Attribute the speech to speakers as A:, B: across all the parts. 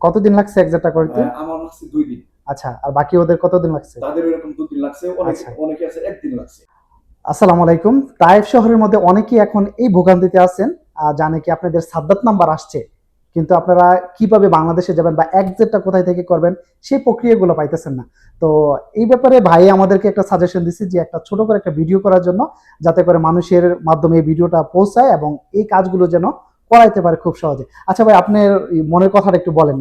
A: কতদিন লাগছে এক্সাক্টটা করতে?
B: আমার লাগছে ২ দিন।
A: আচ্ছা, আর বাকি ওদের কতদিন লাগছে?
B: তাদের এরকম ২ দিন লাগছে।
A: আচ্ছা।
B: অনেকে আছে ১ দিন লাগছে।
A: আসসালামু আলাইকুম। তায়েফ শহরের মধ্যে অনেকেই এখন এই ভোগান্তিতে আছেন। জানে কি আপনাদের সাদ্দাত নাম্বার আসছে। কিন্তু আপনারা কিভাবে বাংলাদেশে যাবেন বা এক্সিটটা কোথায় থেকে করবেন সেই প্রক্রিয়াগুলো পাইতেছেন না। তো এই ব্যাপারে ভাই আমাদেরকে একটা সাজেশন দিছে যে একটা ছোট করে একটা ভিডিও করার জন্য, যাতে করে মানুষের মাধ্যমে এই ভিডিওটা পৌঁছায় এবং এই কাজগুলো যেন করাইতে পারে খুব সহজে। আচ্ছা ভাই, আপনার মনের কথাটা একটু বলেন।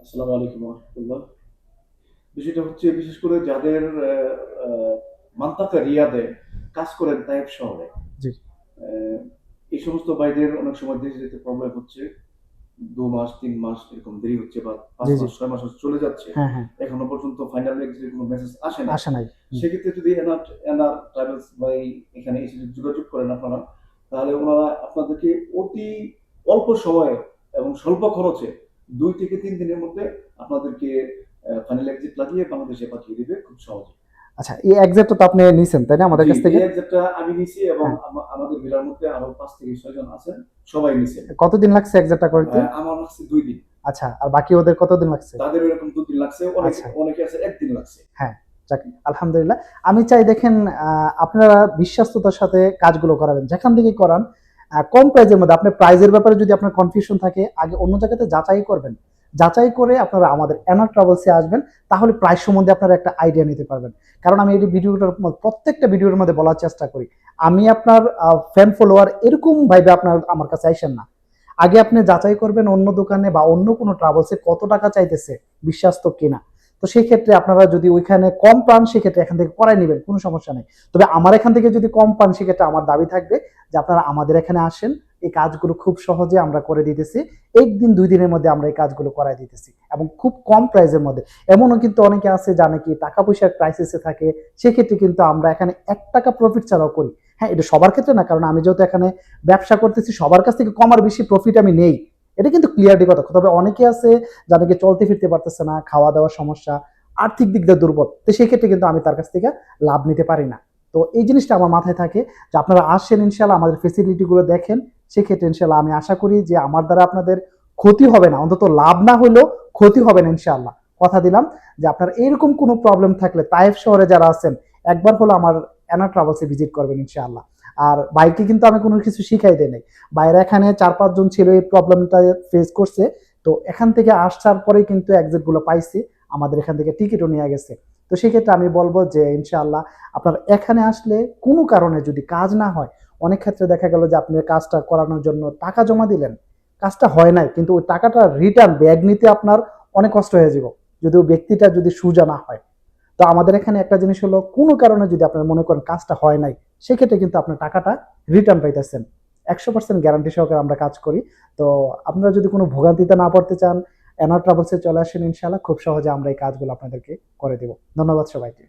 B: আসসালামু আলাইকুম ওয়া রাহমাতুল্লাহ। বিষয়টা হচ্ছে বিশেষ করে যাদের আ মান্তাকা রিয়াদে কাজ করেন তায়েফ শহরে।
A: জি।
B: আ এই সমস্ত ভাইদের অনেক সময় দেশে যেতে প্রবলেম হচ্ছে। ২ মাস, ৩ মাস এরকম দেরি হচ্ছে বা ৫
A: জি, জি।
B: মাস, ৬ মাস চলে যাচ্ছে।
A: হ্যাঁ, হ্যাঁ।
B: এখনো পর্যন্ত ফাইনাল এক্সিট এর কোনো মেসেজ আসে নাই।
A: আসে নাই। হুম।
B: সেক্ষেত্রে যদি এনার ট্রাভেলস ভাই এখানে এসে যদি যোগাযোগ করেন আপনারা, তাহলে উনারা আপনাদেরকে অতি অল্প সময়ে এবং স্বল্প খরচে ২ থেকে ৩ দিনের মধ্যে আপনাদেরকে ফাইনাল এক্সিট লাগিয়ে বাংলাদেশে পাঠিয়ে দিবে খুব সহজে।
A: আচ্ছা, এই এক্সাক্টটা তো আপনি নিছেন, তাই না আমাদের
B: জি,
A: কাছ
B: এই
A: থেকে?
B: এক্সিটটা আমি নিছি এবং
A: হ্যাঁ।
B: আমাদের ভিড়ার মধ্যে আরো ৫ থেকে ৬ জন আছেন। সবাই নিছেন।
A: কতদিন লাগছে এক্সাক্টটা করতে?
B: আমার লাগছে ২ দিন।
A: আচ্ছা, আর বাকি ওদের কতদিন লাগছে?
B: তাদের এরকম ২ দিন লাগছে।
A: আচ্ছা।
B: অনেকে আছে ১ দিন লাগছে।
A: হ্যাঁ, যাক আলহামদুলিল্লাহ। আমি চাই দেখেন, আপনারা বিশ্বস্ততার সাথে কাজগুলো করাবেন। যেখান থেকেই করান, কম প্রাইজের মধ্যে আপনার প্রাইজের ব্যাপারে যদি আপনার কনফিউশন থাকে, আগে অন্য জায়গাতে যাচাই করবেন। যাচাই করে আপনারা আমাদের এনার ট্রাভেলস এ আসবেন। তাহলে প্রাইস সম্বন্ধে আপনারা একটা আইডিয়া নিতে পারবেন। কারণ আমি এই ভিডিওটার প্রত্যেকটা ভিডিওর মধ্যে বলার চেষ্টা করি। আমি আপনার ফ্যান ফলোয়ার এরকম ভাইবে আপনার আমার কাছে আইসেন না। আগে আপনি যাচাই করবেন অন্য দোকানে বা অন্য কোনো ট্রাভেলসে কত টাকা চাইতেছে, বিশ্বাস্ত কিনা। তো সেই ক্ষেত্রে আপনারা যদি ওইখানে কম পান, সেক্ষেত্রে এখান থেকে করাই নেবেন, কোনো সমস্যা নেই। তবে আমার এখান থেকে যদি কম পান, সেক্ষেত্রে আমার দাবি থাকবে যে আপনারা আমাদের এখানে আসেন, এই কাজগুলো খুব সহজে আমরা করে দিতেছি। ১ দিন ২ দিনের মধ্যে আমরা এই কাজগুলো করাই দিতেছি এবং খুব কম প্রাইসের মধ্যে। এমনও কিন্তু অনেকে আছে জানে কি টাকা পয়সার ক্রাইসিসে থাকে, সেক্ষেত্রে কিন্তু আমরা এখানে ৳১ প্রফিট ছাড়াও করি। হ্যাঁ, এটা সবার ক্ষেত্রে না, কারণ আমি যেহেতু এখানে ব্যবসা করতেছি, সবার কাছ থেকে কম আর বেশি প্রফিট আমি নেই। এটা কিন্তু ক্লিয়ারলি কথা। তবে অনেকে আছে যারা নাকি চলতে ফিরতে পারতেছে না, খাওয়া দাওয়ার সমস্যা, আর্থিক দিক দিয়ে দুর্বল। তো সেই ক্ষেত্রে কিন্তু আমি তার কাছ থেকে লাভ নিতে পারি না। তো এই জিনিসটা আমার মাথায় থাকে যে আপনারা আসেন ইনশাআল্লাহ, আমাদের ফেসিলিটি গুলো দেখেন। সেক্ষেত্রে ইনশাআল্লাহ আমি আশা করি যে আমার দ্বারা আপনাদের ক্ষতি হবে না, অন্তত লাভ না হলেও ক্ষতি হবে না ইনশাআল্লাহ। কথা দিলাম যে আপনার এরকম কোনো প্রবলেম থাকলে তায়েফ শহরে যারা আছেন, একবার হলো আমার এনা ট্রাভেলসে ভিজিট করবেন ইনশাআল্লাহ। আর বাইকে কিন্তু আমি কোনো কিছু শিখাই দেই নাই। বাইরে এখানে ৪-৫ জন ছিল এই প্রবলেমটা ফেস করছে। তো এখান থেকে আসার পরেই কিন্তু এক্সিট গুলো পাইছি। আমাদের এখান থেকে টিকিটও নিয়ে গেছে। তো সেক্ষেত্রে আমি বলব যে ইনশাআল্লাহ আপনার এখানে আসলে কোনো কারণে যদি কাজ না হয়, অনেক ক্ষেত্রে দেখা গেল যে আপনি কাজটা করানোর জন্য টাকা জমা দিলেন, কাজটা হয় নাই, কিন্তু ওই টাকাটা রিটার্ন ব্যাগ নিতে আপনার অনেক কষ্ট হয়ে যাব, যদি ওই ব্যক্তিটা যদি সুজা না হয়। তো আমাদের এখানে একটা জিনিস হলো, কোনো কারণে যদি আপনার মনে করেন কাজটা হয় নাই, সেক্ষেত্রে কিন্তু আপনার টাকাটা রিটার্ন পাইতেছেন। ১০০% গ্যারান্টি সহকারে আমরা কাজ করি। তো আপনারা যদি কোনো ভোগান্তিতে না পড়তে চান, এনার ট্রাভেলসে চলে আসেন ইনশাআল্লাহ। খুব সহজে আমরা এই কাজগুলো আপনাদেরকে করে দেব। ধন্যবাদ সবাইকে।